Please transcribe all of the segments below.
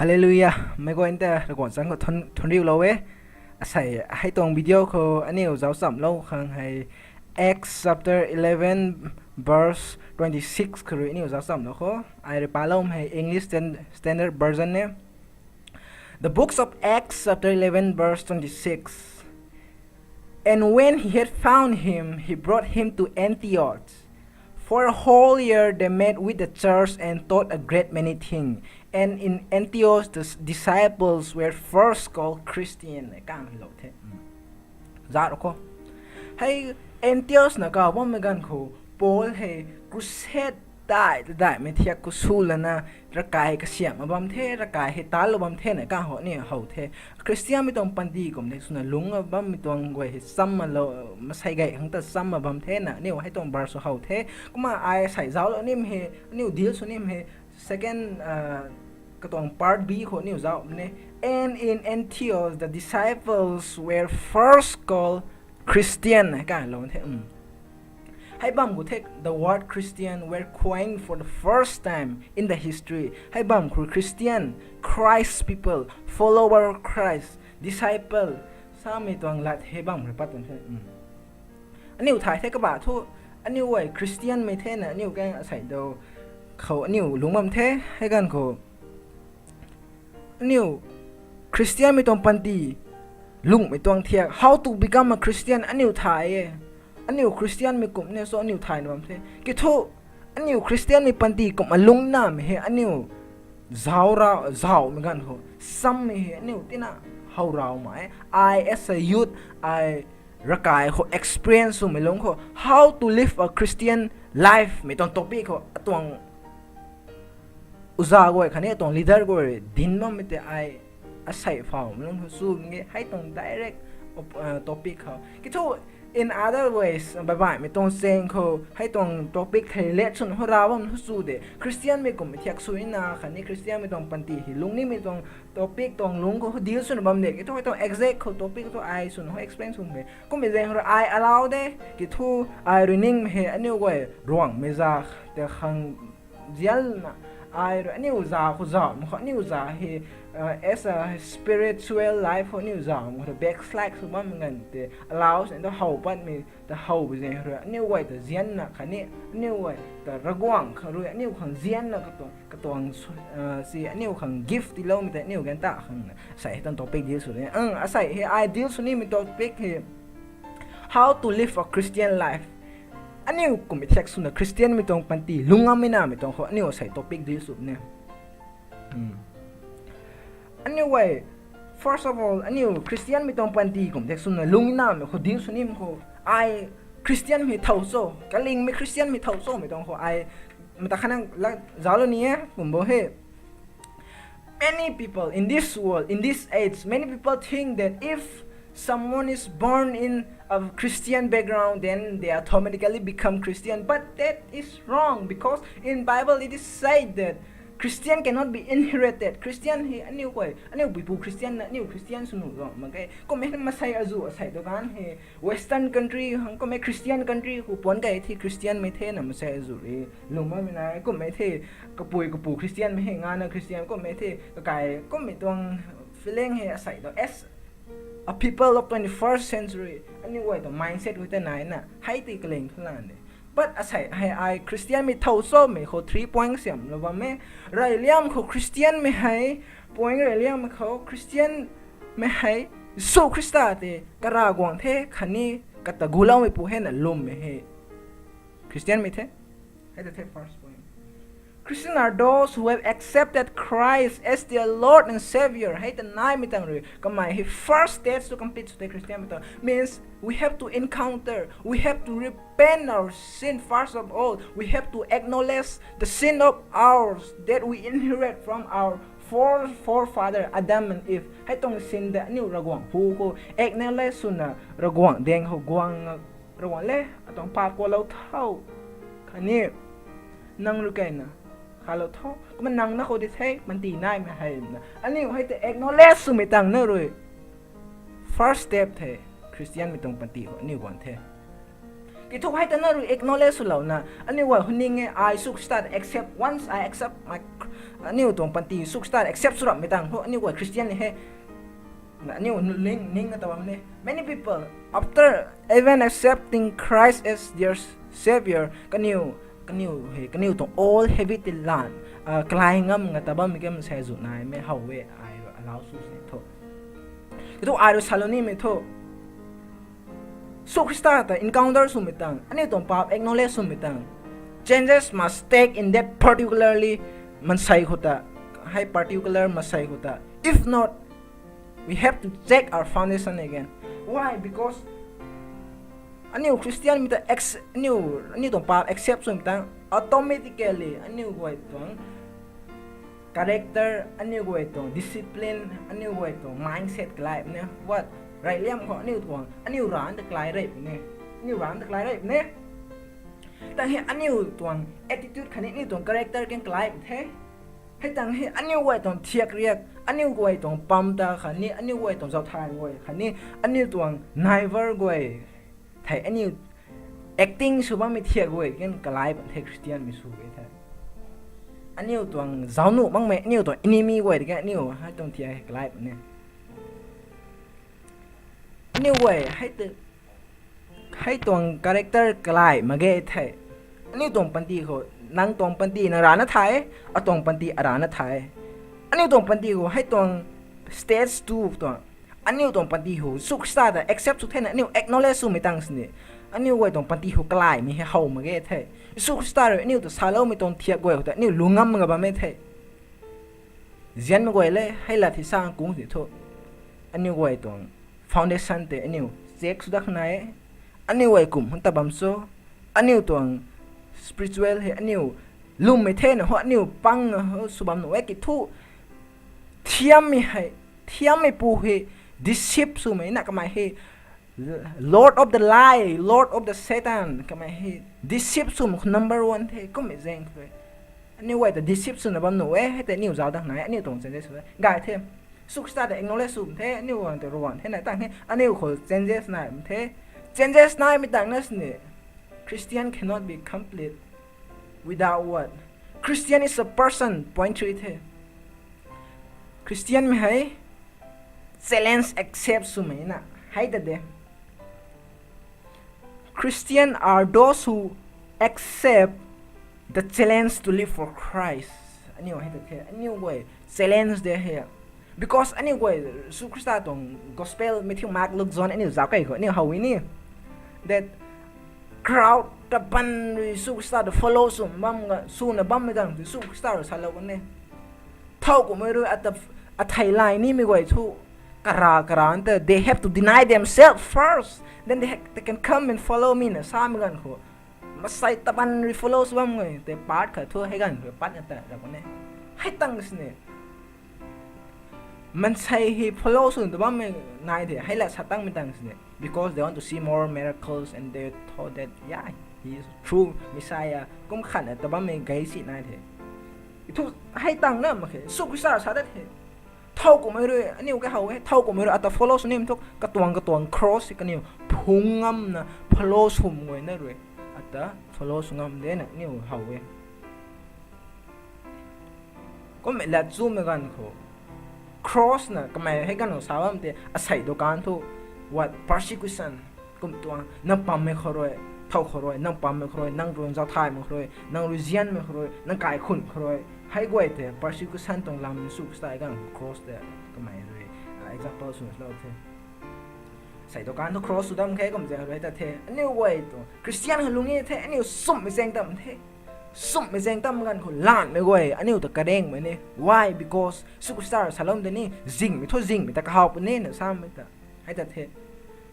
ฮาเลลูยาไม่ก็เอ็นแต่ระกวนสังก็ทนริ้วเราเว้ใส่ให้ตรงวิดีโอเขาอันนี้เราสัมเราข้างให้ Acts chapter 11 verse 26คืออันนี้เราสัมเราเขาไอ้เรื่องปาลมให้ English Standard Version เนี่ย The books of Acts chapter 11 verse 26 And when he had found him he brought him to Antioch. For a whole year they met with the church and taught a great many things. And in Antioch the disciples were first called Christian. กลางโลกเทจาร์ก็ให้ Antioch นะก็ว่าไม่กันคูโปลให้กุเซตได้ไม่เทียกกุสูลนะระกายกเสียงมาบำเทระกายให้ตาลบำเทไหนกางหัวเนี่ยเขาเทคริสเตียนไม่ต้องปันดีกว่าในส่วนลุงบัมไม่ต้องไว้ซ้ำมาเรามาใส่ไก่ทั้งแต่ซ้ำมาบำเทน่ะนี่ว่าให้ต้องบาร์สเขาเทก็มาไอใส่เจ้าแล้วนี่มันนี่ดีลส่วนนี่มัน second ก็ต้อง part B คนนี่เจ้าเนี่ย and in Antioch the disciples were first called Christian นะกางเราเทให้บัมกู take the word Christian were coined for the first time in the history ให้บัมคือ Christian Christ people follower of Christ disciple สามีตัวงลัดให้บัมหรือปัตตุนใช่อันนี้ถ่ายเทกบะทุอันนี้ไว้ Christian ไม่เท่นะอันนี้แกงใส่เดาเขาอันนี้ลุงบัมเทให้กันเขาอันนี้ Christian ไม่ต้องปันตีลุงไม่ต้องเทียก how to become a Christian อันนี้ถ่ายอันนี้คริสเตียนมีกลุ่มเนี่ยส่วนอันนี้ไทยนะมั้งเท่กี่ทุอันนี้คริสเตียนมีปันตีกลุ่มอลุงน้ำเฮอันนี้เจ้าเหมือนกันเขาซ้ำเฮอันนี้ที่น่ะเขาเราไหม I as a youth I รักายเขา experience สุดไม่ลงเขา how to live a Christian life ไม่ต้องtopicเขาตัวอุตสาหกรรมคันนี้ตัว leader ก็ดินมั่งไม่แต่ I อาศัยฝ่าไม่ลงเขาสู้งี้ให้ต้อง direct topic เขากี่ทุ in other ways บ่ายไม่ต้องเซงเขาให้ตรง topic เทเลชนของเราว่ามันสู้เดคริสเตียนไม่กลุ่มไม่เทียกสุยนาคันนี้คริสเตียนไม่ต้องปันตีหิลุงนี่ไม่ต้อง topic ตรงลุงเขาดีลส่วนบำเด็กกี่ทุกต้อง exact เขา topic ตัว I ส่วนเขา explain ส่วนเมก็ไม่เซงเขา I allow เดกี่ทุก I running เฮอันนี้ก็ร่วงไม่ซาแต่ขังเจียลนะ I อันนี้อุตส่าห์เขาจ่ามันอันนี้อุตส่าห์เฮas a spiritual life คนนี้จะมันจะ backslash สมมติมันแต่ allows แต่เขาปั้นมีแต่เขาเป็นยังไงนี่ไว้แต่เจียนนะคันนี้นี่ไว้แต่ระกวางเขารู้นี่ขังเจียนนะก็ตัวสินี่ขัง gift ที่เรามีแต่นี่กันตาขังใส่ตั้ง topic เดียวสุดเนี่ยใส่ให้ ideal สุดนี่มี topic ให้ how to live a Christian life อันนี้กูไม่แท็กสุดนะคริสเตียนไม่ต้องปันตีลุงอ่ะไม่น่าไม่ต้องเขาอันนี้ใส่ topic เดียวสุดเนี่ยAnyway, first of all, Christian ไม่ต้องปันตีผมเด็กสุนนะลุงน้าไม่เขาดิ้งสุนิมเขาChristian ไม่เท่าโซ่กะลิงไม่ Christian ไม่เท่าโซ่ไม่ต้องเขาไม่ต้องขนาดละจ้าเลยเนี่ยผมบอกให้ many people in this world, in this age, many people think that if someone is born in a Christian background, then they automatically become Christian. But that is wrong because in Bible it is said that Christian cannot be inherited. Christian เฮอันนี้ก็อันนี้เป็นผู้ Christian นะนี่ Christian สนุกมันก็ไม่มาใส่อาจุใส่ตัวกันเฮ Western country ก็ไม่ Christian country กูปนกันที่ Christian ไม่เท่นะมาใส่อาจุเลยลุงไม่นะก็ไม่เท่ก็ปู่ Christian ไม่ให้งานนะ Christian ก็ไม่เท่ก็ไก่ก็ไม่ต้อง feeling เฮใส่ตัว S a people of 21st century อันนี้ก็ตัว mindset กูแต่ไหนน่ะให้ตีกระเลงเท่านั้นเลยbut อาศัยให้คริสเตียนมีเท่าโซ่ไม่เขา3 point เสียมหรือว่าไม่ไรเลี่ยมเขาคริสเตียนไม่ให้ point ไรเลี่ยมเขาคริสเตียนไม่ให้สู้คริสต์เตกระรากวางเทคันนี้กัตตะกูเล่าไม่ปูให้น่ะลมไม่ให้คริสเตียนไม่เทให้แต่เท first point Christians are those who have accepted Christ as their Lord and Savior ให้แต่นายไม่ต้องเลยก็หมายให้ first stage to complete สุดท้ายคริสเตียนไม่ต้อง means we have to encounter we have to repent our sin first of all we have to acknowledge the sin of ours that we inherit from our forefather Adam and Eve ให้ต้อง sin แต่นี่ระกวางผู้ก็ acknowledge สุนะระกวางแดงเขากวางระกวางเล่ต้องพากว่าเราเท่าคันนี้นั่งรู้กันนะข้าเราท้อก็มันนั่งนะเขาได้ใช้มันตีน่ายไม่ให้นะอันนี้ให้แต่ acknowledge สุไม่ต่างเนอะเลย first step เทคริสเตียนไม่ต้องปฏิเขาอันนี้ก่อนเท itu hai tanah ru acknowledge sulau na ani wa huning I should start accept once I accept my ani utong panti should start accept surat metang ho ani wa Christian he na ani ning atawam ne many people after even accepting Christ as their savior kaniu tong all heavy tilan klaingam ngatabam migam sezu nai me hawe I allow su ne tho itu I saloni me tho so Christa encounter sumitang ani tong pap acknowledge sumitang changes must take in that particularly mansai khota high particular masai khota if not we have to check our foundation again why because ani Christian mita ani tong pap accept sumitang automatically ani goi tong character ani goi tong discipline ani goi tong mindset life ne what right liam ko ani tuang ani ran the klai rep ne ani ran the klai rep ne tang he ani tuang attitude khani ni tuang character ken klai the he tang he ani wai tong thiak riak ani wai tong pam ta khani ani wai tong zau thai wai khani ani tuang never goi thai ani acting suba mi thiak goi ken klai the Christian mi su ge tha ani tuang zaunu mang me ani tuang enemy goi de ani ha tong thiak klai ne new way hai tuang character klai mage thai ani tuang panti ko nang tuang panti na rana thai a tuang panti arana thai ani tuang panti ko hai tuang stage 2 tuang ani tuang panti ho suk sta da accept su thena ani acknowledge su mitang sni ani way tuang panti ho klai mi he hau mage thai suk sta ani tu salo mi tong thiak goi ta ani lungam ga ba me thai zian goi le hai la thi sang kung si tho ani way tuang foundation te aniu check sudak nai aniu ai kum hunta bamso aniu tuang spiritual he aniu lum me the na ho aniu pang subam no ki thu thiam mi pu he disip su me na kamai he lord of the lie lord of the satan kamai he disip su number 1 the kom me zeng pe aniu ai the disip su na bam no he te niu zaw dak nai aniu tong chen de su gai the suk sta de acknowledge sum the ani wan te ron he na tang he ani khol changes na the changes na mi tang nas ne Christian cannot be complete without what Christian is a person point to it he Christian me hai challenge accept sum na hai da de Christian are those who accept the challenge to live for Christ ani hai da the ani way challenge de here because anyway su Christa tong gospel Matthew Mark Luke John ani za kai ko ni hawi ni that crowd ta ban su Christa the follow sum bam ga su na bam me dang su Christa ro salo ne thau ko me ro at a thai line ni me goi thu kara ante they have to deny themselves first then they can come and follow me na sam gan ko masai ta ban ri follow bam ngai te part kha thu he gan pat ta ra ko ne hai tang ne man say he follows on the bam nai the hai la satang mitang ne because they want to see more miracles and they thought that yeah he is true messiah kum khan ta bam gai si nai the itu hai tang na ma khe su sa sa da the thau ko mai re ani ka hau he thau ko mai re ata follows nim thok ka tuang cross ka ni phungam na follows hum ngoi na re ata follows ngam de na ni hau we ko me la zu me gan ko cross na kamay hay gano sawam te asai dokan to what persecution kum tuang nang pam me khoroi thau khoroi nang pam me khoroi nang ron za thai me khoroi nang ruzian me khoroi nang kai khun khoroi hai goi te persecution tong lam su stai gan cross te kamay re example su lo te sai dokan to cross su dam khe kom je re ta the ani way to Christian halungi the ani sum me seng tam the sum me zeng tam gan ko lan me goi aniu ta kadeng me ne why because superstar salom de ni zing me tho zing me ta ka haup ne na sam me ta hai ta the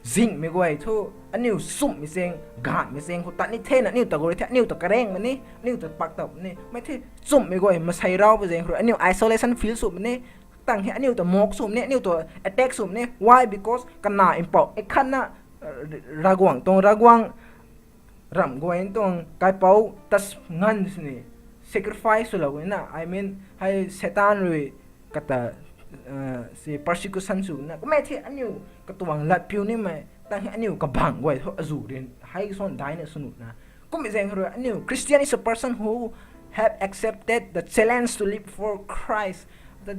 zing me goi tho aniu sum me zeng gan me zeng ko ta ni the na niu ta goi the aniu ta kadeng me ni niu ta pak tap ne me the sum me goi ma sai rau be zeng ro aniu isolation feel sum ne tang he aniu ta mok sum ne aniu to attack sum ne why because kana impau e khana ragwang ram goin tong kai pau tas ngan ni sacrifice lo na I mean hai satan ri kata si persecution su na ko me thi aniu ka tuang lat piu ni mai ตั้งอันนี้กับบังไว้ทั่วจูเรียนให้ส่วนได้เนี่ยสนุกนะก็ไม่ใช่คืออันนี้ Christian is a person who have accepted the challenge to live for Christ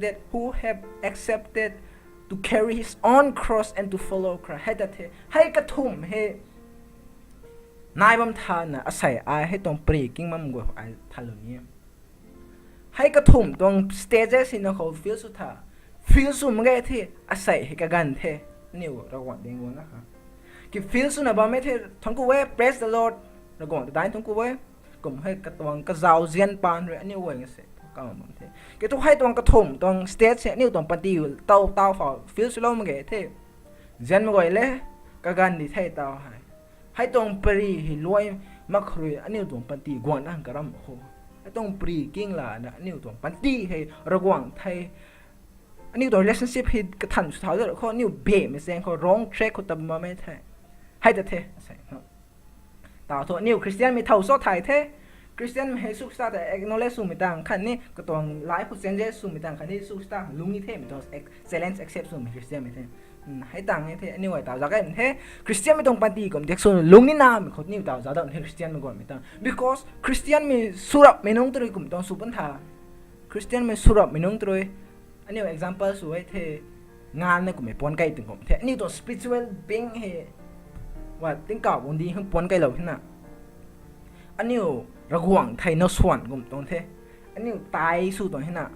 that who have accepted to carry his own cross and to follow Christ ให้แต่ให้กระทุ่มให้นายบำธารนะอาศัยอายให้ตรงปรีกิ้งมั่มกว่าไอ้ทันเหล่านี้ให้กระทุ่มตรงสเตจสินะเขาฟิลสุดท้ายฟิลสุดมันก็ที่อาศัยให้กระกันเทนี่วระหว่างเดียงวันนะครับกี่ฟิลสุดนะบ้าไม่เททั้งกูเว้ praise the Lord ระหว่างแต่ได้ทั้งกูเว้ก็ให้กระตวงกระเจ้าเจียนปานเลยอันนี้เว้ยังเสร็จก็มันเทกี่ทุกให้ตรงกระทุ่มตรงสเตจนี่ตรงปฏิอยู่เต้าฝ่าฟิลสุดแล้วมันก็ที่เจียนมันก็เลยกระกันดีเทเต้าให้ตรงปรีให้รวยมากเลยอันนี้ตรงปฏิกวนนั่งกระรำโหให้ตรงปรีกิ้งล่ะนะอันนี้ตรงปฏิให้ระหว่างไทยอันนี้ตัว relationship ให้กระทันสุดท้ายแล้วเขานี่เบะไม่แซงเขาร้องเทรคเขาตบมาไม่แท้ให้แต่เทใช่ครับต่อตัวนี่คริสเตียนมีเท่าโซ่ไทยเทคริสเตียนให้สุขสาแต่ acknowledge สูงไม่ต่างขันนี่ก็ตัวไลฟ์ผู้เซนเจสูงไม่ต่างขันนี่สุขสาลุงนี่เทไม่ตัว excellence accept สูงไม่คริสเตียนไม่เทให้ต่างให้เทอันนี้ไว้ต่อจากนั้นเทคริสเตียนไม่ต้องปฏิก่อนเด็กส่วนลุงนี่น้ำเขานี่ต่อจากนั้นเทคริสเตียนไม่ก่อนไม่ต่าง because คริสเตียนมีสุรับไม่น้องตัวกลุ่มต้องสุปัญหาคริสเตียนมีสุรับไม่น้องตัวอันนี้ example สวยเทงานเนี่ยก็ไม่ปนใกล้ถึงผมเทอันนี้ตัว spiritual being เฮว่าติ้งเก่าวันดีให้ปนใกล้เราที่น่ะอันนี้ระหว่างไทยนส่วนกลุ่มตรงเทอันนี้ตายสู้ตรงที่น่ะ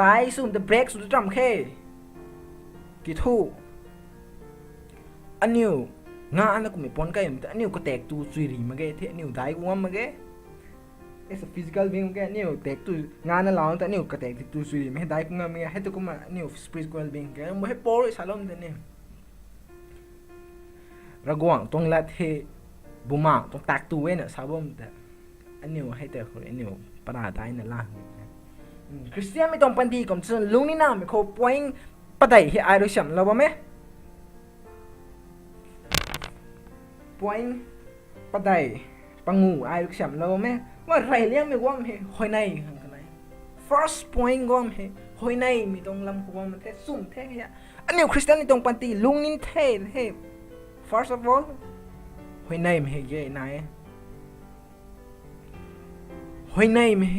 ตายสู้ the break สู้จำแค่กี่ทู่อันนี้งานเนี่ยก็ไม่ปนใกล้แต่อันนี้ก็แตกตัวสุรีมาแกเทอันนี้ได้กูว่ามาแกit's a physical being แกนี่แตกตัวงานนั่นหรอแต่นี่ก็แตกตัวสุรีไม่ได้กูงานไม่ให้ตัวกูมานี่ spiritual being แกไม่ให้โป้เลยสารลมแต่เนี่ยระหว่างตรงละเทบุมาตรงแตกตัวเว้ยเนี่ยสาวบ่มแต่อันนี้ให้แต่คนอันนี้ปราได้นั่นล่ะคริสเตียนไม่ต้องปันดีก่อนส่วนลุงนี่น่าไม่เขาป่วยปะไดให้อายรู้ฉ่ำเราบ่ไหมป่วยปะไดปังงูอายรู้ฉ่ำเราบ่ไหมว่าไรเลี้ยงไม่ว่ามันหอยในข้างใน first point ก็มันหอยในมีตรงลำหัวมันแท้สุ่มแท้เนี่ยอันนี้คริสเตียนไม่ต้องปันดีลุงนี่เท่เท่ first of all หอยในมันเยอะนายหอยในมัน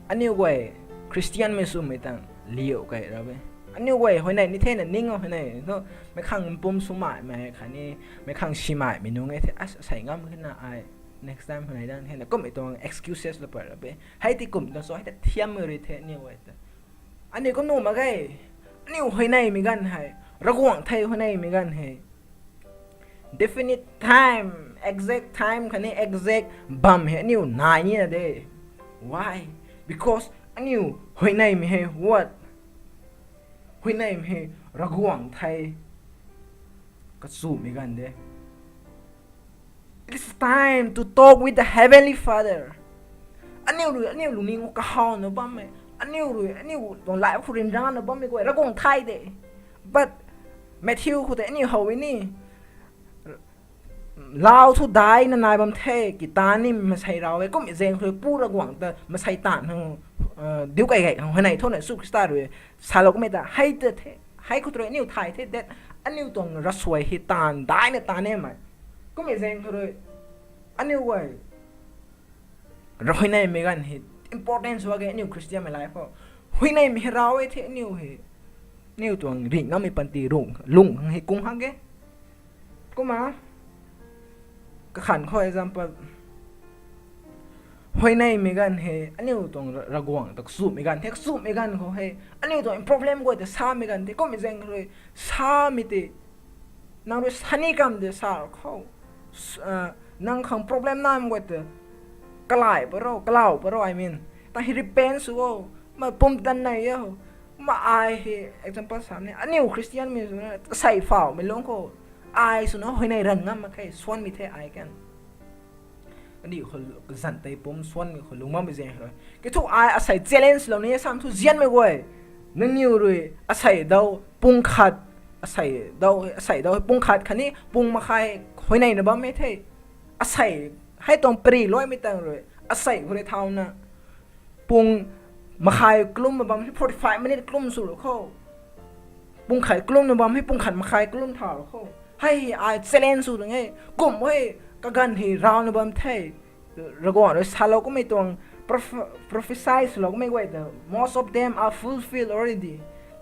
อันนี้เว้ยคริสเตียนไม่สุ่มไม่ตั้งเลี้ยวกันเราเว้ยอันนี้เว้ยหอยในนี่เท่น่ะนิ่งอ่ะหอยในก็ไม่ข้างปุ่มสุ่มหมายไม่ค่ะนี่ไม่ข้างชิมายไม่นุ่งไอ้เท่ใส่งามขึ้นน่ะไอ้ next time หอยในด้านเท่น่ะก็ไม่ต้อง excuses เลยเปิดเราเว้ยให้ที่กลุ่มต้องสอนให้เทียมมือเลยเท่เนี่ยเว้ยอันนี้ก็นุ่มมาไงอันนี้หอยในมีกันให้ระหว่างไทยหอยในมีกันให้definite time exact time คันนี้ exact บัมเห็นนิ้วนายนี่นะเด้ why because อันนี้หอยในไม่ให้ what หอยในไม่ให้ระหว่างไทยก็สู้ไม่กันเด้ it's time to talk with the heavenly father อันนี้รู้นี่ก็เขาเนอะบ้างไหมอันนี้ต้องไลฟ์คุยร้านเนอะบ้างไหมกูระหว่างไทยเด้ but Matthew คุณแต่อันนี้เขาไว้นี่เราทุกได้นะนายบำเทกิตานี่มาใช้เราไว้ก็มีเสียงคือพูดระหว่างแต่มาใช้ตานทั้งเดี๋ยวไก่ของคนไหนเท่าไหร่สู้คริสต์เลยสาวเราก็ไม่ได้ให้เด็ดให้คุณตัวนี้ไทยเด็ดอันนี้ต้องรัสวยฮิตานได้เนี่ยตาเนี่ยมั้ยก็มีเสียงคืออันนี้ไว้เราให้ในไม่กันฮิต importance ว่าแกนี่คริสเตียนไม่ไลฟ์เพราะให้ในไม่เราไอ้ที่นี่นี่ตัวริ่งน้ำมีปันตีลุงให้กุ้งฮักแกก็มาก็ขันข้อ example หอยในมีกันเฮอันนี้ตรงระกวางตกสูบมีกันเทคสูบมีกันเขาเฮอันนี้ตรง problem ก็จะซ้ำมีกันเทก็มีเรื่องเลยซ้ำมีแต่นั่งด้วยสันนิกรรมเดือดสาวเขานั่งขัง problem นั่นก็จะกลายไปแล้วกล่าวไปแล้ว I mean แต่ให้ repent สู้มาปุ่มดันไหนเยอะมาไอเฮ example สามเนี่ยอันนี้คริสเตียนมีส่วนใส่ฝ่าไม่ลงเขาไอส่วนหอยในรันงั้นมาแค่ส่วนมีเทไอกันอันนี้คนสั่นเตยปุ่มส่วนมีคนลุงมั่งไม่เสียเลยก็ทุกไออาศัยเจเลนส์เหล่านี้ซ้ำทุกเย็นไม่ไหวนั่นอยู่เลยอาศัยดาวปุ่งขัดอาศัยดาวปุ่งขัดคันนี้ปุ่งมาใครหอยในนะบ้างไม่เทอาศัยให้ตรงปรีร้อยไม่ต่างเลยอาศัยคนในเท่านั้นปุ่งมาใครกลุ่มมาบ้าง45 minutesกลุ่มสุดเขาป ปุ่งไข่กลุ่มนะบอมให้ปุ่งขันมาไข่กลุ่มถอดเขาให้ไอเซเลนสูตรไงกลุ่มให้กะกันให้เรานะบอมเท่ระกว่าเราซาเราก็ไม่ตรง prophesize เราก็ไม่ไหวแต่ most of them are fulfilled already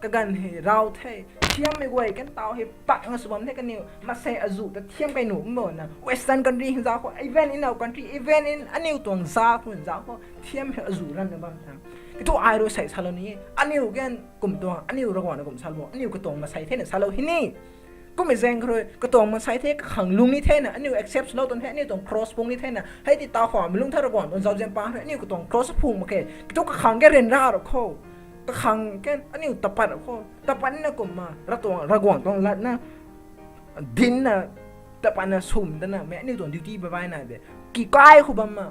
กะกันให้เราเท่เทียมไม่ไหวกันเตาให้ปักนะสุบอมเท่กันนิวมาเซอจูแต่เทียมไปหนุ่มหมดนะ western country หินจ้าเขา even in our country even in อันนิวตัวจ้าคนจ้าเขาเทียมให้อจูรันนะบอมทำตัวไอรู้ใส่ซาโลนี้อันนิวกันกลุ่มตัวอันนิวระกว่านะกลุ่มซาโลอันนิวก็ตรงมาใส่เท่เนี่ยซาโลที่นี่ก็ไม่แจ้งเลยก็ตรงมาใช้เทคขังลุงนี่เท่น่ะอันนี้ accept เราตรงเท่นี่ตรง cross พุงนี่เท่น่ะให้ติดตาขวามันลุงท่าระก่อนตรงเจ้าเจมปาอันนี้ก็ตรง cross พุงมาแค่ก็ต้องขังแกเรียนร่าหรอกเขาก็ขังแกอันนี้ตะปัดหรอกเขาตะปัดนี่นะกลุ่มมาระตัวระก่อนตรงละนะดินน่ะตะปัดน่ะสุ่มแต่น่ะแม่นี่ตรง duty ไปไว้น่ะเด็กกี่ก้ายเขาบ้ามา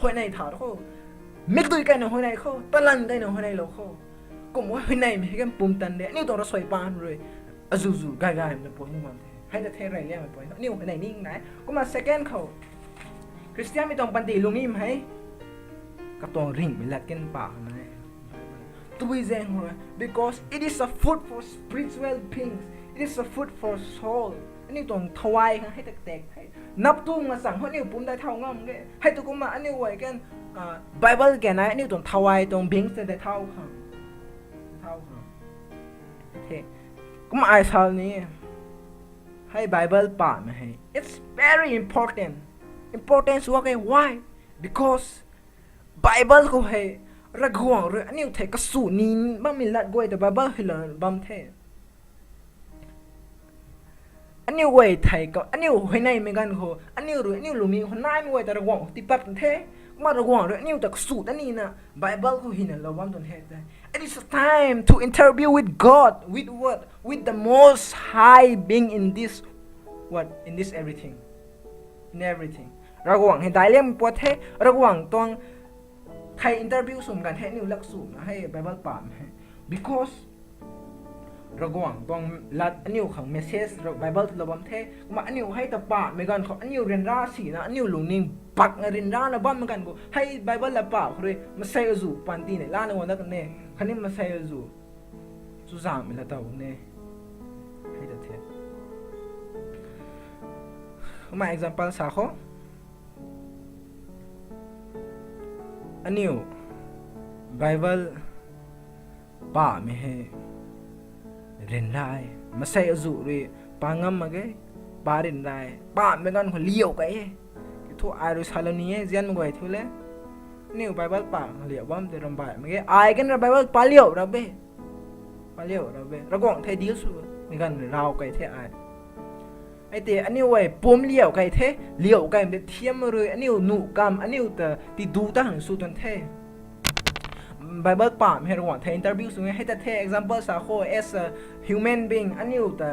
หัวในถาดเขาไม่ตุยกันหน่ะหัวในเขาตะลันกันหน่ะหัวในเราเขากลุ่มว่าหัวในไม่ให้กันปุ่มตันเด็กนี่ตรงเราสวยปานเลยอจูกายมันปล่อยมันให้แต่เทไรเรียกมันปล่อยนี่ไหนนิ่งไหนก็มา second เขาคริสเตียนไม่ต้องปันตีลุงนี่ไหมก็ต้องริ่งไปลัดกันปากนะตัวเองเลย because it is a food for spiritual beings it is a food for soul อันนี้ต้องถวายให้แตกให้นับตู้มาสั่งให้นี่ปุ่มได้เท่าง่ำแกให้ตัวกูมาอันนี้ไว้กันBible แกนะอันนี้ต้องถวายต้องบิงส์ได้เท่าค่ะโอเคก็มาไอ้ชาวนี้ให้ Bible ป่ามาให้ it's very important สุดว่าไง why because Bible ก็ให้ระกวางเรื่องอันนี้เทก็สูนี้บ้างมีลัดกวยแต่ Bible ให้เราบ้างเทอันนี้เว้ยไทยก็อันนี้ให้ในไม่กันเขาอันนี้รู้อันนี้รู้มีคนนายไม่เว้ยแต่ระกวางติดปัดเทมาระกวางเรื่องอันนี้แต่สูตรอันนี้นะ Bible ก็ให้เราบ้างต้นเหตุIt is a time to interview with God, with what? With the Most High being in this, what? In this everything, in everything. ระหว่างให้ได้เรื่องปวดเทระหว่างต้องใคร interview สุ่มกันให้นิวลักสุ่มให้ Bible ป่าม because ระหว่างต้องลัดอันนิวของ message Bible ระบำเทมาอันนิวให้ตะปาไม่กันเขาอันนิวเรียนราศีนะอันนิวลุงนิ่งปักเรียนรานะบ้านเหมือนกันกูให้ Bible ละป่าเลยมาใส่อจูปันตีเนี่ยล่าในวันนั้นเนี่ยคันนี้มาใส่อจูสุสานไม่ละเต่าเนี่ยให้ตะเทมา example สาขาอันนิว Bible ป่าไม่ให้เรียนได้มาใส่อจูเลยปางงมาเกยปาเรียนได้ป้าไม่กันคนเลี้ยวไกทั่วไอริสฮาลานีเจียนมาไกทั่วเลยนี่ไบเบิลป่าเลี้ยวบ้ามแต่รำบากมาเกยไอกันไบเบิลปาเลี้ยวเราเบ้ปาเลี้ยวเราเบ้ระกวางไทยดีสุดมีกันเราไกเท่ไอเตะอันนี้ไว้ปุ่มเลี้ยวไกเท่เลี้ยวไกมันเทียมเลยอันนี้หนูกำอันนี้แต่ติดดูตั้งสุดตันเท่Bible ป่ามให้ระหว่างเท interview สุดให้แต่เท example สาโค as a human being อันนี้แต่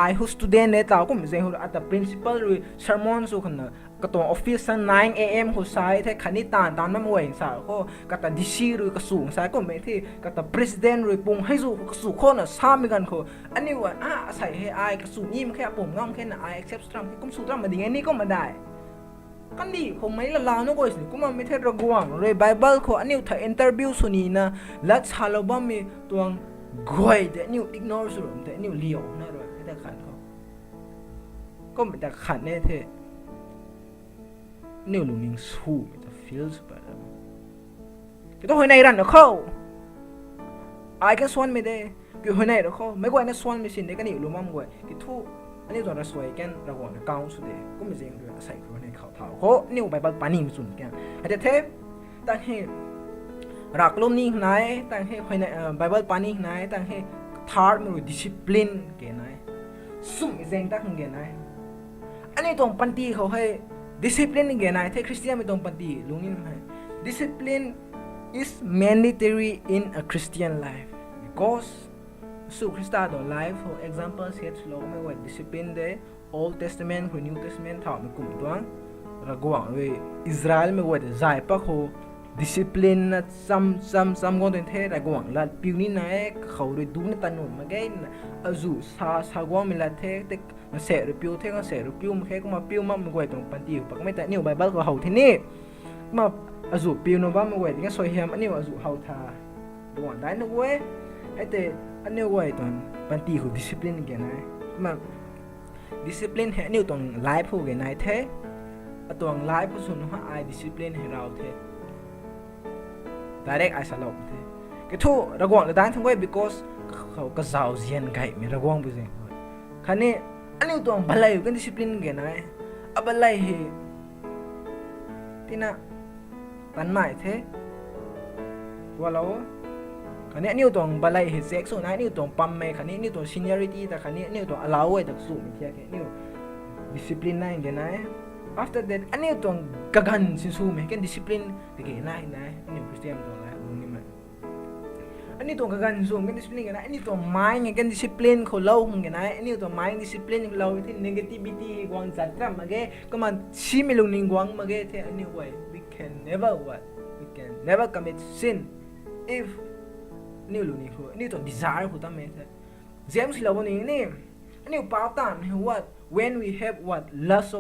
I who student เนี่ยเราก็ไม่ใช่หัวแต่ principal หรือ sermon สุดขนาดก็ตัว office 9 a.m. หัวสายเทคณิตตามไม่มวยสาโคก็แต่ DC หรือกระสูงสายก็ไม่ที่ก็แต่ president หรือปุ่งให้สู่กระสูงคนน่ะซ้ำเหมือนกันเขาอันนี้ว่าใส่ให้ I กระสูงยิ้มแค่ปุ่งง่อมแค่น่ะ I accept ตามที่กุมสูตรมาดีไงนี่ก็มาได้กันดีผมไม่ละลาวนะก็สิกูมันไม่เท่ระกวางเลยไบเบิลเขาอันนี้ถ้าอินเตอร์วิวสุนีนะแล้วชาลบ้ามีตัวกวยแต่อันนี้อิกนอร์สุดแต่อันนี้เลี้ยวนะเลยให้แต่ขันเขาก็ไม่แต่ขันแน่เท่นี่ลุงนิ่งสู้ไม่แต่ฟีลส์ไปแล้วก็ต้องให้ในรันนะเขาไอ้กันส่วนไม่ได้ก็ให้ในนะเขาไม่กว่าในส่วนไม่สินได้กันนี่ลุงมั่งกว่าก็ทุกอันนี้ตัวเราสวยกันระหว่างก้าวสุดเด็กก็ไม่เจ๋งเลยใส่คนในเขาเท้าโคนิ้วใบปานิ่มสุดกันอาจจะเทปตั้งให้รักลมนิ่งไหนตั้งให้คนในใบปานิ่งไหนตั้งให้ทาร์ดมือดิสซิปลินเกี่ยไหนสุ่มเจ๋งตั้งเกี่ยไหนอันนี้ตรงปันตีเขาให้ดิสซิปลินเกี่ยไหนเทคริสเตียนไม่ตรงปันตีลุงนี่ให้ discipline is mandatory in a Christian life becauseสู่คริสต์ตัวไลฟ์ for example เสียสโลไม่ว่า discipline เด Old Testament หรือ New Testament ถามในกลุ่มตัวระกวางเลยอิสราเอลไม่ว่าจะใจปักเขา discipline นะซ้ำกันเท่ระกวางลัดพิวนี่นะเขาเลยดูในตันหนุนมาแก่อาจูสากวางมีลัดเท่แต่มาเสรพิวเท่ก็เสรพิวมาแค่ก็มาพิวมาไม่ว่าตรงปันติวปักไม่แต่นิวไบเบิลก็เขาที่นี่มาอาจูพิวโนบ้าไม่ว่าที่งั้นสวยเฮียมอันนี้อาจูเขาท่าระกวางได้นะเว้ยไอ้แต่ อันนี้ไว้ตอนปันตีหูดิสซิปลินกันนะมาดิสซิปลินให้นิ้วตรงไลฟ์ผู้กันนะเท่ตรงไลฟ์ผู้สุนว่าไอดิสซิปลินให้เราเท่ direct ไอสลบเท่ก็ทุระกวางแต่ด้านทั้งไว้ because เขาก็เจ้าเจียนไก่มีระกวางไปสิคันนี้อันนี้ตรงบัลลัยกันดิสซิปลินกันนะบัลลัยเฮที่น่ะตันใหม่เท่ตัวเราคันนี้นิ้วตรงบัลลัยเฮเซ็กซ์นะนิ้วตรงปั๊มเมคันนี้นิ้วตรง seniority แต่คันนี้นิ้วตรง allow ไว้แต่สู้ไม่เที่ยงนิ้ว discipline นั่นกันนะ after that อันนี้ตรงกระกันสิสู้ไม่กัน discipline แต่กันนะนิ้วคริสเตียนตรงแล้วตรงนี้มันอันนี้ตรงกระกันสู้กัน discipline กันนะอันนี้ตรง mind กัน discipline เขาเล่ากันนะอันนี้ตรง mind discipline เราที่ negativity กวางจัดจ้ามาเกะก็มันชิมิลุงนิงกวางมาเกะที่อันนี้ไว้ we can never commit sin if นี่ลุงนี่คือนี่ตัว desire ผู้ตั้งเมตเจมส์เราวันนี้นี่ป้าตามให้ว่า when we have lust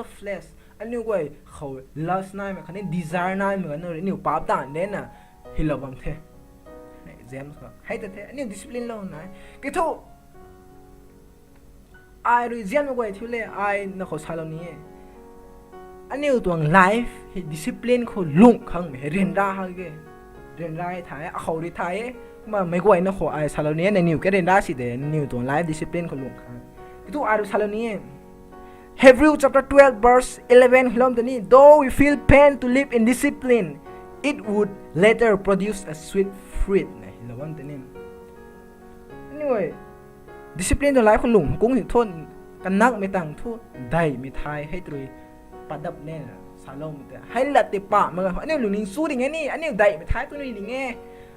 of flesh อันนี้ไว้เขา lust นั่นเหมือนกันนี่ desire นั่นเหมือนกันนี่ป้าตามเนี่ยนะให้เราบังเทเจมส์ก็ให้แต่อันนี้ discipline เราหน่อยก็ทุกไอ้รู้เจมส์ไว้ที่เลยไอ้นักข่าวสารเรานี้อันนี้ตัว life ให้ discipline เขาลุ่งขังไม่เรียนได้ฮะเกเรียนได้ถ่ายเขาได้ถ่ายมาไม่กว่านักข่าวไอ้สารเรานี้ในนิวก็เรียนได้สิเด่นนิวตัว life discipline เขาลุ่งขังก็ทุกไอ้รู้สารเรานี้ Hebrews chapter 12 verse 11 ฮิลล์ตัวนี้ though we feel pain to live in discipline it would later produce a sweet fruit นะฮิลล์วันตัวนี้นี่เว้ย discipline ตัว life เขาลุ่งกุ้งถึงทนกันนักไม่ต่างทุกได้ไม่ทายให้ตรีปัดดับแน่สารลงมีแต่ให้หลัดติปะเหมือนกันอันนี้หลุดลิงสู้ดิไงนี่อันนี้ได้ไม่ท้ายตัวนี้ลิงไง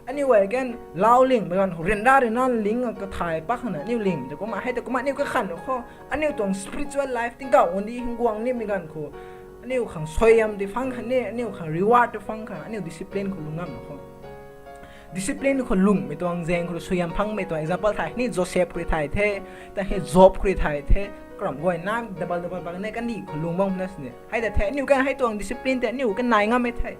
อันนี้ไว้กันเล่าลิงเหมือนกันเรียนได้เลยนั่นลิงก็ถ่ายปักขนาดนี้ลิงแต่ก็มาให้แต่ก็มานี่ก็ขันข้ออันนี้ตัว spiritual life ติ้งเก่าวันนี้หิ้งกวางนี่เหมือนกันคืออันนี้ขังสวยมที่ฟังขันนี่อันนี้ขัง reward ที่ฟังขันอันนี้ discipline คนลุงงามนะข้อ discipline คนลุงไม่ตัวเจงคนสวยมพังไม่ตัว example ถ่ายนี่ Joseph คุยถ่ายเท่แต่ให้ Job คุยถ่ายเท่กล่อมก้อยน้ำดับเบิลบางในกันดีคนลุงบ้างนั่นสิให้แต่แท้นิวกันให้ตัว discipline แต่นิวกันนายง่ายไม่ใช่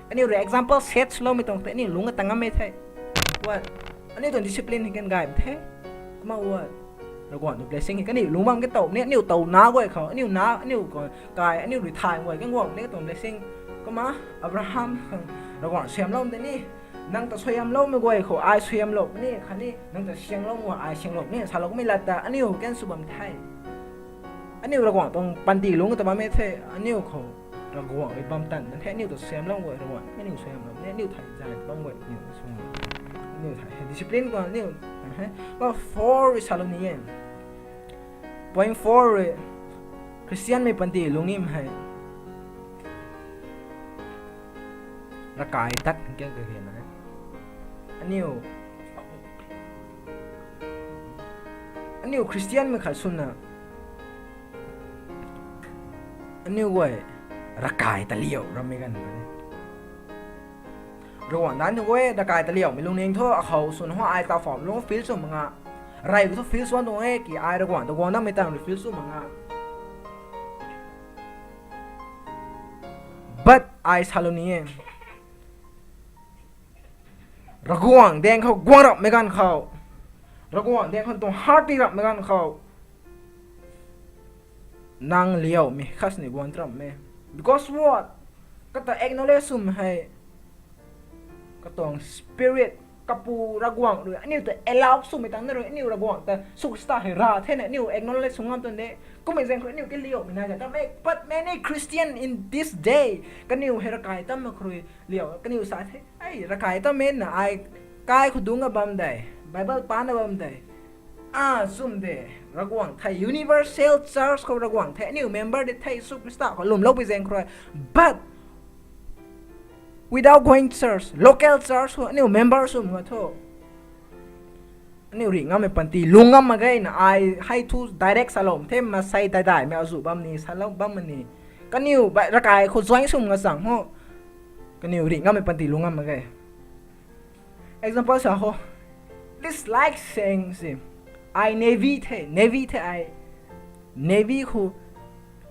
อันนี้ example set เราไม่ต้องแต่นี่ลุงก็ตั้งง่ายไม่ใช่ว่าอันนี้ตัว discipline ให้กันง่ายแท้มาว่าเราก่อนตัว blessing ให้กันนี่ลุงบ้างก็ตบเนี่ยนิวตบน้าก้อยเขานิวน้านิวก่อนกายอันนี้ retire ก้อยกันว่างนี่ตัว blessing ก็มาอับราฮัมเราก่อนเสียมล้มแต่นี่นั่งแต่เสียมล้มไม่ก้อยเขาไอเสียมล้มนี่คันนี้นั่งแต่เสียงล้มว่าไอเสียงล้มนี่สารเราก็ไม่ละแต่อันนี้แกนสุบัมไทยอันนี้เรากวางตรงปันตีลุงแต่มาไม่เท่อันนี้เขาเรากวางไอ้บอมตันนั่นแท้นิ้วตัวเสียมล่องไว้เรากวางไม่นิ้วเสียมล่องเนี่ยนิ้วถ่ายใจล่องไว้นิ้วส่งนิ้วถ่ายดิสซิปลินกว่านิ้วฮะว่า for ชาลนี้ point 4คริสเตียนไม่ปันตีลุงนี่มันให้ระกายตัดเกี่ยวกับเห็นนะอันนี้คริสเตียนไม่ขาดสุนนะอันนี้เว้ยระกายตะเลี่ยวเราไม่กันระหว่างนั้นเว้ยระกายตะเลี่ยวไม่ลงเองทั่วเขาส่วนหัวไอตาฝอมลงฟิลส่วนมังอ่ะไรก็ต้องฟิลส่วนตรงเอ้กี่ไอระหว่างตัวนั้นไม่ต่างหรือฟิลส่วนมังอ่ะ but ไอชาโลนี้ระหว่างแดงเขากวนรับไม่กันเขาระหว่างแดงเขาตรงฮาร์ดดีรับไม่กันเขานางเลี้ยวมีคัสในวันทรัมไหม because what ก็ต้อง acknowledge ซุ่มให้ก็ต้อง spirit กับปูระกวางด้วยอันนี้ตัว allow ซุ่มไม่ตั้งนั่นเลยอันนี้ระกวางแต่สุขสตาร์ให้ราเท่เนี่ยนี่ acknowledge ซุ่มงามตัวนี้ก็ไม่แสดงคนนี้ก็เลี้ยวไม่น่าจะทำให้ but many Christian in this day ก็นี่ให้ระกายตั้มมาคุยเลี้ยวก็นี่สาธิตไอ้ระกายตั้มเม่นนะไอ้กายขุดดุงกับบัมได้ Bible ปานกับบัมได้ซุ่มเดระกวางไทย Universal Church เขาระกวางไทยนี่ member เดไทย superstar เขาหลุมโลกไปแสดงครอย but without going church local church เขานี่ member ซุ่มก็โทษนี่ริงอ่ะไม่ปันตีลุงอ่ะมาไงนะไอให้ทู direct สลมเทมมาใส่ได้ไม่เอาสู่บัมนี้สลมบัมมันนี่ก็นี่ระกายคนสวยซุ่มก็สั่งหัวก็นี่ริงอ่ะไม่ปันตีลุงอ่ะมาไง example สาว this like saying สิไอ navy เท่ ไอ navy คือ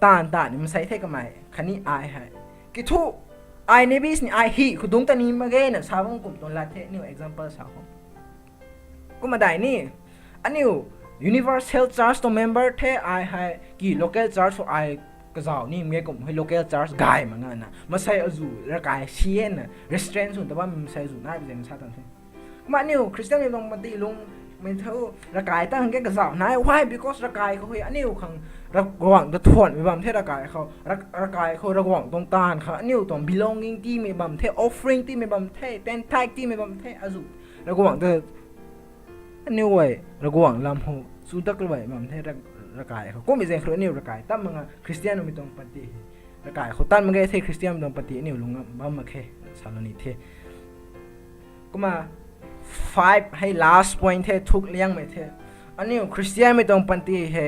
ตานนี่มันใส่เท่กันไหมคันนี้ไอให้กี่ทุกไอ navy นี่ไอฮีคือดวงตานี้มาเกนสาวงกลุ่มตัวละเท่นี่ example สาว ก็มาได้นี่อันนี้ universal charge ตัว member เท่ไอให้กี่ local charge ตัวไอกระเจ้านี่เมียก็ให้ local charge กายมันงั้นนะมาใส่อจูระกายเชียนนะ restraint ส่วนแต่ว่ามันใส่อจูน่าเป็นอย่างชาติต่างๆมาเนี่ยคริสเตียนลงมาตีลงไม่เท่าระกายตั้งแค่กระเจ้านาย why because ระกายเขาเฮ้ยอันนี้ขังระหว่างจะทวนมีบางเท่ระกายเขาระกายเขาระหว่างตรงตาเขาอันนี้ตรง belonging ที่มีบางเท่ offering ที่มีบางเท่ ten tithe ที่มีบางเท่อจูระหว่างจะอันนี้ไว้ระหว่างลำหูสุดตักเลยบางเท่ระกายเขาก็มีเสียงครูนี่ระกายตั้งมังคริสเตียนไม่ต้องปฏิระกายเขาตั้งมังเท่คริสเตียนไม่ต้องปฏินี่ลุงบ้ามาแค่สารนิเทก็มา 5 ให้ last point เท่ทุกเลี้ยงไม่เท่อันนี้คริสเตียนไม่ต้องปฏิให้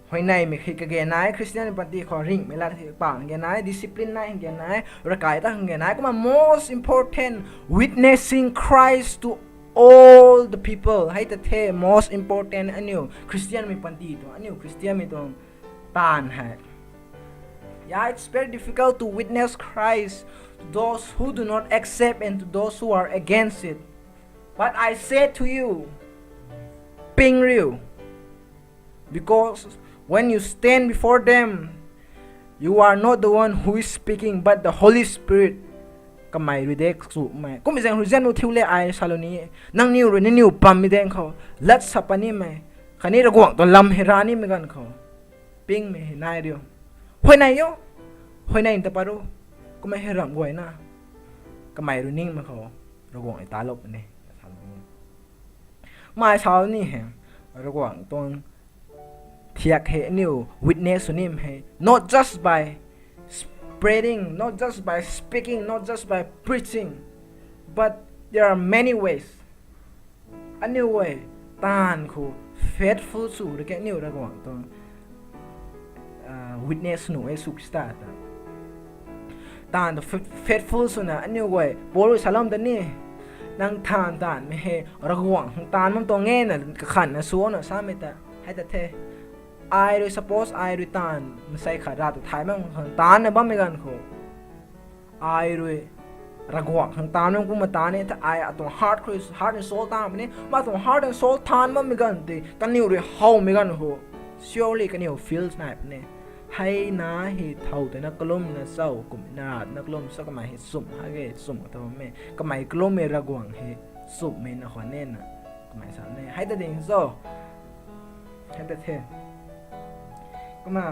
หอยในไม่เคยกระเกนายคริสเตียนปฏิขอริงไม่ละที่ป่างเกนาย discipline นายเกนายระกายตั้งเกนายก็มา most important witnessing Christ to all the people ให้แต่เท่ most important อันนี้คริสเตียนไม่ปฏิตัวอันนี้คริสเตียนไม่ต้องตานให้ yeah it's very difficult to witness Christ to those who do not accept and to those who are against it but I say to you ping real because when you stand before them you are not the one who is speaking but the Holy Spirit ก็ไม่รู้เด็กสุไม่ก็ไม่ใช่รู้เรื่องนู้ทิวเล่ไอซาโลนี้นั่งนิ้วหรือนิ้วปั๊มไม่เด้งเขาลัดสับปนี่ไหมคันนี้เรากวางตัวลำเฮรานี่เหมือนกันเขาปิ้งไม่เห็นนายเดียวหอยนายโย่หอยนายอินเตอร์ปารุก็ไม่ให้รำกวยนะก็ไม่รู้นิ่งมาเขาเรากวางไอตาลบนี่มาเช้านี่เห็นเรากวางตัวเทียกเห็นนิ้ว witness นี่ไหม not just by spreading not just by speaking not just by preaching but there are many ways a new way ตานคู faithful สู่หรือแค่นิ้วเรากวางตัวwitness หนูไอ้สุขสตาร์ตานตัว faithful สู่นะ a new way โปรยสลามตัวนี้นั่งทานตานไม่ให้ระหว่างตานมันตัวเงี้ยน่ะขันนะซัวน่ะซ้ำไม่แต่ให้แต่เทไอโดย suppose ไอโดยตานมันใส่ขาดาตัวท้ายมันตานเนี่ยบ้าไม่กันเขาไอโดยระหว่างตานมันกูมาตานเนี่ยถ้าไอตัว heart คือ heart and soul ตานมันนี่มาตัว heart and soul ทานบ้าไม่กันตีกันนิ้วด้วย how ไม่กันเขา surely กันนิ้ว feels ไหนเนี่ยให้น้าเหตุเท่าแต่นักกลุ่มนักเศร้ากลุ่มนาดนักกลุ่มสักมาเหตุสุ่มฮะเกสุ่มตัวแม่ก็ไม่กลุ่มเมระกวางเหตุสุ่มเมนขวัญเน่นน่ะก็ไม่สามเนี่ยให้แต่เด็กโซ่ให้แต่เท่ก็มา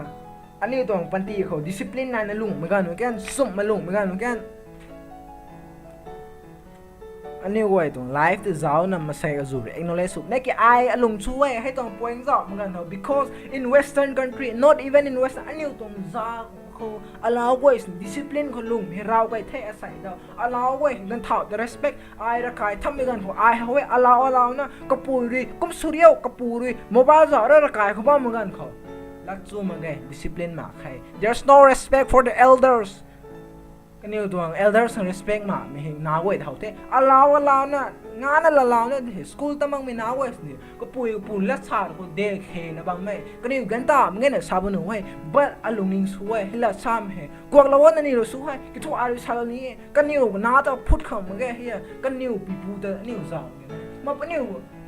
อันนี้ตัวปันตีเขา discipline นายนะลุงเหมือนกันสุ่มมาลุงเหมือนกันอันนี้ไว้ตรงไลฟ์ที่เจ้านำมาใส่กระสุนเองนั่นแหละสุดนี่กี่ไอ้อารมณ์ช่วยให้ตรงป่วยเจ้าเหมือนกันเนาะ because in Western country not even in Western อันนี้ตรงเจ้าเขา allow ไว้ discipline คนลุงให้เราไปเทอาศัยเรา allow ไว้นั่นเท่า the respect ไอ้ระคายทำเหมือนกันเขาไอ้เขาไว้ allow นะกระปุยรีกุมสุริยกระปุยรีโมบายเจ้าระคายเขาบ้าเหมือนกันเขาลักจูมันไง discipline มาใคร there's no respect for the eldersกันนี่ตัว elders respect มาไม่เห็นน้าเว้ยเท่าเท่allow นะงานนั่นallowนะสกูลตั้งมั่งไม่น้าเว้ยนี่ก็ปุยลัดชาร์ก็เด็กเฮนะบางไม่กันนี่กันตามึงเนี่ยชาบุนเว้ย but อารมณ์นิ่งสวยให้ลัดชามเฮกวางเราวันนี้เราสวยกิทุกอาริชาลนี้กันนี่น้าจะพูดคำมึงไงเฮียกันนี่ปีปูแต่นี่จ้ามาปนี่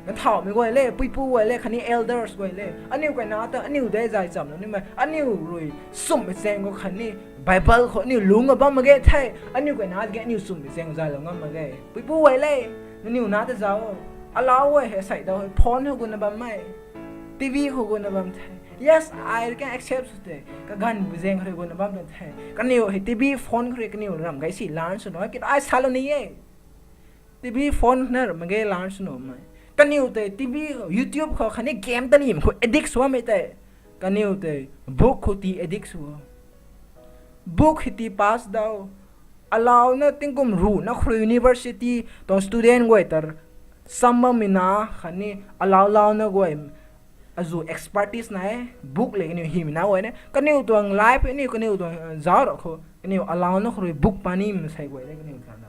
กันเท่าไม่ไหวเลยปีปูไว้เลยคันนี้ elders ไว้เลยอันนี้กันน้าแต่อันนี้ได้ใจจำนะนี่ไหมอันนี้รวยสุ่มไปแซงก็คันนี้Bible เขานี่ลุงกับบ้ามาเกะไทยอันนี้ก็น่าจะเกะนิวซุ่มไปเสียงใจลงกันมาเกะไปปูไว้เลยนิวน่าจะเจ้าallow ไว้ให้ใส่ดาวพรเขาคนนะบ้าไม่ทีวีเขาคนนะบ้าไทย yes I can accept สุดเลยก็กันไปเสียงเขาคนนะบ้าไทยกันนิวให้ทีวีฟอนเขาเรียกนิวรำไก่สีล้านสุดน้อยกินไอ้ซาลนี่เองทีวีฟอนเนี่ยมันเกะล้านสุดน้อยไหมกันนิวแต่ทีวี YouTube เขาคันนี้เกมตัวนี้มันเขา addict สัวไม่แต่กันนิวแต่ book เขาตี addict สัวbook hiti pass daw allow na tingkum ru na khru university to student goi tar samma mina khani allow na goi azu expertise na book le ni himina goi ne kani to live ni kani to zaw ro kho kani allow na khru book pani mi sai goi ne kani ta na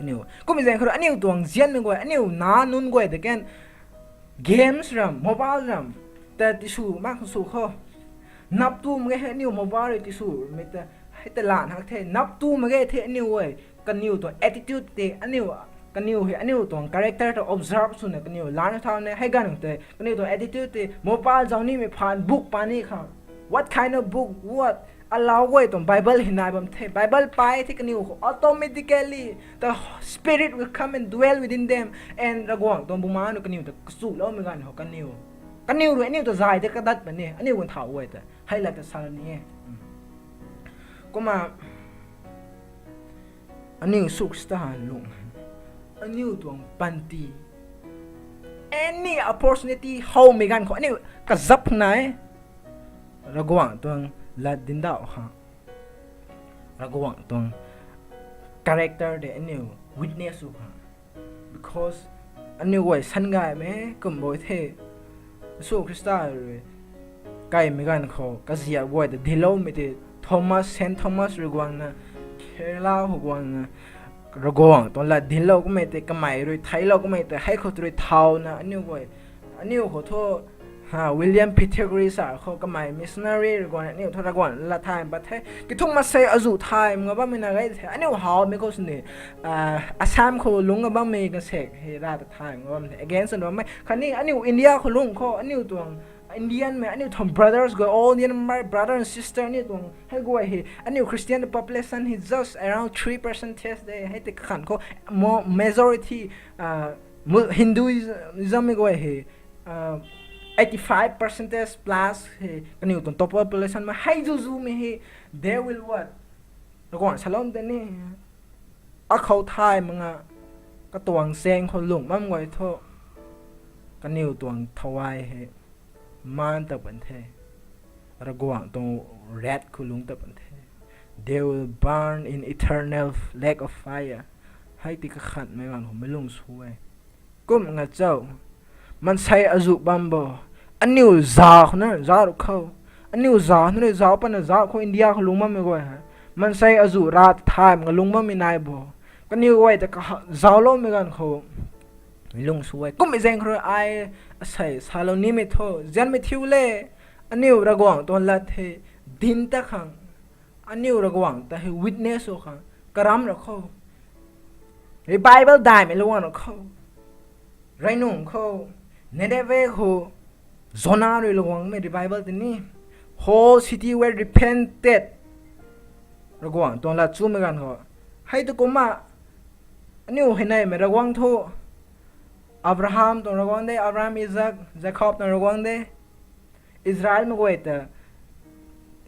ni ko mi zen khru ani to jian ni goi ani na nun goi de ken games ram mobile ram ta ti su ma su khoนับตู้มันก็เห็นนิวมาว่าเลยที่สุดไม่แต่ให้ตลาดฮักเทนับตู้มันก็เห็นนิวเว้ยกันนิวตัว attitude เตะอันนิวก กันนิวเฮอันนิวตัว character ตัว observe สุดเนี่ยกันนิวล้านเท่าเนี่ยให้กันแต่กันนิวตัว attitude ตัวโมบายเจ้านี่ไม่ผ่าน book ปานี่ครับ what kind of book what allow ไว้ตัว Bible เห็นไหมบัมเท Bible ไปที่กันนิว automatically the spirit will come and dwell within them and ระกวางตัวบุมานุกันนิวตัวสู้แล้วเหมือนกันเหรอกันนิวด้วยอันนิวตัวใจแต่กระดัดแบบนี้อันนิวคนเท่าไว้แต่ให้หลักแต่สารนี้ก็มาอันนิวสุขสถานลงอันนิวตัวปันตี any opportunity เขาไม่กันเขาอันนิวกระซับไหนระกวางตัวลัดดินดาวฮะระกวางตัว character เดอันนิว witness สุฮะ because อันนิวไว้สันไงไหมก็บ่อยเท่สู้คริสต์เลยใกล้ไม่กันเขาก็เสียบ่อยแต่เดลไม่ได้ทอมัสเซนต์ทอมัสระกวางนะเคลาระกวางนะระกวางตอนละดินเราก็ไม่ได้ก็ไม่รู้ไทยเราก็ไม่ได้ให้เขาตัวเท่านะอันนิวไว้อันนิวขอโทษวิลเลียมพีเทอร์กรีสเขาก็ไม่มิสนารีระกวางนี่ทรกวางละไทม์บัดเฮ้กิทุ่งมาเซอจุไทม์งั้นบ้างไม่น่าไงอันนิวหาวไม่เขาสนิทอาซามเขาลุงงั้นบ้างไม่กันเสกเฮราตไทม์งั้นบ้าง against นั่นไม่คันนี้อันนิวอินเดียเขาลุงเขาอันนิวตัวIndian ไหมอันนี้ทอม brothers ก็ all Indian my brother and sister นี่ตัวให้กูไอ้อันนี้ Christian population is just around 3% test ได้ให้ติดขันเขา more majority Hinduism ไม่กูไอ้85% plus กันอยู่ตัว top population มาให้จูไม่ให้ they will what แล้วก่อนฉลองแต่นี่เขาไทยมึงก็ตัวเซงคนหลงมั่งไว้โทษกันอยู่ตัวทวายให้มันตะบันเทระกวางตรง red คุลุงตะบันเท they will burn in eternal lake of fire ให้ติกขัดไม่กันผมไม่ลงช่วยก็มึงเจ้ามันใช้อาจุบัมโบอันนี้ซาคนนั้นซาลูกเขาอันนี้ซาเนี่ยซาปนซาคนอินเดียเขาลุงมั่งไม่ก็ฮะมันใช้อาจุราตไทม์กับลุงมั่งไม่นายบ่กันนี้ไว้แต่ก็ซาโลไม่กันเขาไม่ลงช่วยก็ไม่แจ้งเขาไอ้ใส่ซาโลนี่ไม่โทษยันไม่ทิ้วเล่อันนี้ระกวางตัวละเทดินตะขังอันนี้ระกวางแต่ให้ witness โอขังกระรำระเขาใน Bible ได้ไม่รู้ว่าระเขาไรนุ่งเขาในเดเวเขาโซนาเลยระกวางไม่ใน Bible ตัวนี้ whole city were repented ระกวางตัวละจู้ไม่กันเขาให้ตัวกูมาอันนี้เห็นไหมไม่ระกวางโทอับราฮัมตัวระกวางได้อับราฮัมอิซักแจคอบตัวระกวางได้อิสราเอลไม่กวยแต่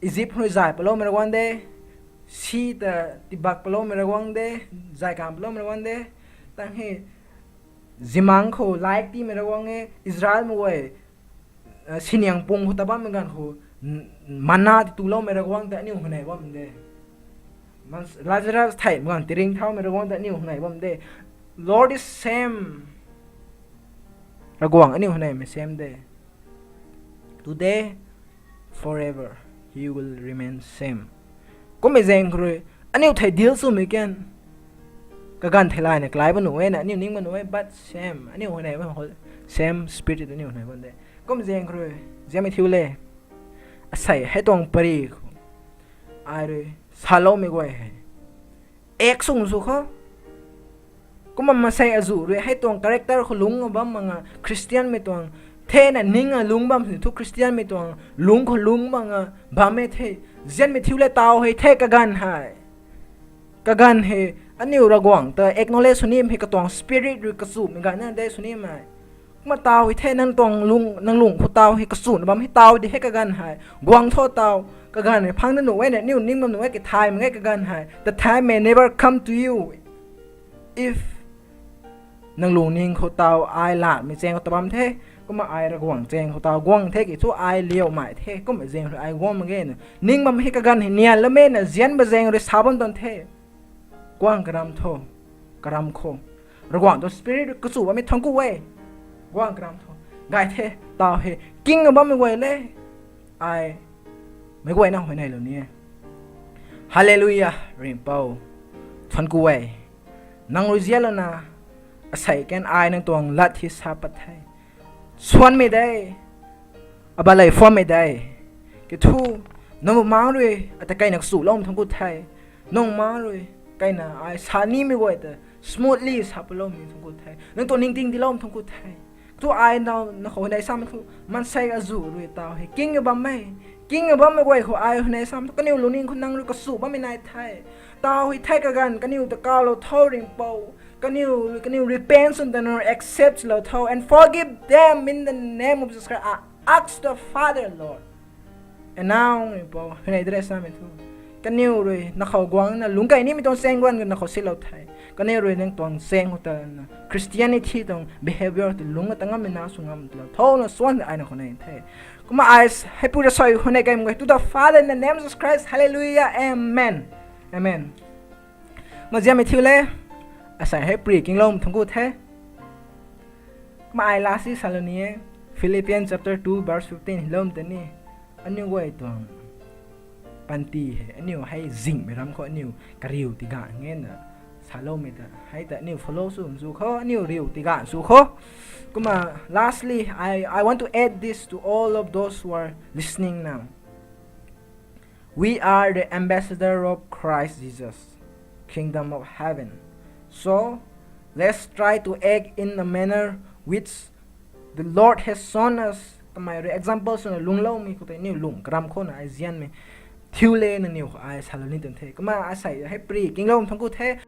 อียิปต์หุ่นใจปลอมไม่ระกวางได้ชีแต่ติบักปลอมไม่ระกวางได้ใจกามปลอมไม่ระกวางได้ตั้งให้จิมังเขาไลค์ที่ไม่ระกวางได้อิสราเอลไม่กวยชินยังปงหุตบ้านเหมือนกันเขามันน่าที่ตุลาไม่ระกวางแต่นี่หุ่นไหนบ้างมันได้มันลาซารัสไทยเหมือนกันติริงเท้าไม่ระกวางแต่นี่หุ่นไหนบ้างมันได้ Lord is same ระกวางอันนี้หุ่นไหนไม่ same ได้Today, forever, he will remain same. ก็ไม่แจ้งเลยอันนี้ไทยเดียวสู้ไม่กันก็การไทยไลน์เนี่ยกลายเป็นหนูเองนะนี่นิ่งเป็นหนูเอง but same อันนี้หัวไหนบ้าง same spirit อันนี้หัวไหนบ้างได้ก็ไม่แจ้งเลยจะไม่ทิ้วเลยใส่ให้ตรงปรีกอะไรสาโลไม่กว่าเอกสูงสุดเขาก็มันมาใส่อาจูเลยให้ตรงคาแรคเตอร์เขาลุงบ้างมังคริสเตียนไม่ตรงเทน่ะนิ่งลุงบ้างทุกคริสเตียนไม่ตัวลุงคนลุงบ้างบ้าไม่เทเจนไม่ทิ้วเลยตาวให้เทกกันหายกกันให้อันนี้ระกวางแต่เอกโนเลสุนีมให้กระตวงสปิริตหรือกระสูบเหมือนกันนั่นได้สุนีมไหมมาตาวให้เทนั่งตวงลุงนั่งลุงผู้ตาวให้กระสูบบ้างให้ตาวได้ให้กกันหายกวางโทษตาวกกันให้พังนั่นหนูไว้เนี่ยนิ้วนิ่งมันหนูไว้กับไทม์ไงกกันหาย the time may never come to you if นั่งลุงนิ่งเขาตาวไอหลาดไม่แจ้งเขาตะบัมเทก็มาไอระกวางแจงเขาตากวางเทกิทั่วไอเลี้ยวหมายเทก็ไม่แจงเลยไอกวางมันเงี้ยนิ่งมันไม่ให้กันเห็นเนี่ยแล้วเม่น่ะเจียนมาแจงเลยสาวบนต้นเทกวางกระดำโทกระดำโคระกวางตัวสปิริตก็สู้ว่าไม่ท้องกูเว้ยกวางกระดำโทไกเทตาเฮกิ้งกับบ้าไม่ไหวเลยไอไม่ไหวนะหัวไหนเหล่านี้ฮาเลลูยาริมเป้าท้องกูเว้ยนั่งรู้เจียแล้วนะใส่แกนไอนั่งตัวลัดที่ซาปัทไทยส่วนไม่ได้อบาเลยฟอร์ไม่ได้ก็ทูน้องมาเลยแต่ไกลนักสู้ล้อมทั้งกุไทยน้องมาเลยไกลน่ะไอ้สานี่ไม่ไหวแต่ smoothly สับลมทงกุไทยนั่งตัวนิ่งๆที่ลมทงกุไทยตัวไอ้เราเขาในซ้ำมันใส่กระจูด้วยตาให้กิ้งกับบ้าไม่กิ้งกับบ้าไม่ไหวเขาไอ้ในซ้ำก็นิ้วลุนิ่งคนนั่งรู้ก็สูบบ้าไม่นายไทยตาให้ไทยกันก็นิ้วตะกาเราเท่าริงเปาก็นิ้ว repent and then accept เราเท่า and forgive them in the name of Jesus Christ I ask the Father Lord and now นี่เปาให้ในเดรสซ้ำทุกก็นิ้วเลยนักเขากวางนะลุงไก่นี่ไม่ต้องเซ็งกันนักเขาสิเราไทยก็เนี่ยรู้เรื่องตัวเซ็งหัวตานะ Christianity ตรง behavior ตัวลุงก็ตั้งงั้นไม่น่าสุงงั้นตัวท้องน่ะส่วนไอ้น่ะคนไหนเท่ก็มาไอ้ให้พูดจะสอยคนไหนกันมั้ย to the Father in the name of Jesus Christ Hallelujah Amen Amen มาเจียไม่ทิ้วเลยอาศัยให้ปรีกิงลมทั้งกูเท่มาไอ้ลาสิซาโลนี Philippians chapter 2 verse 15 ลมตัวนี้อันนี้ไว้ตัวปันตีอันนี้ให้จิงไปรำเขาอันนี้กระริวติกาเงี้ยนะSalome ta hai ta new follow su kho new riu tiga su kho kuma lastly I want to add this to all of those who are listening now we are the ambassador of Christ Jesus kingdom of heaven so let's try to act in the manner which the Lord has shown us kamai example so lung lo mi ko ta new lung gram kho na ai zian me thiu le na new ai saloni tan the kuma asai hai pri king lo thang ku the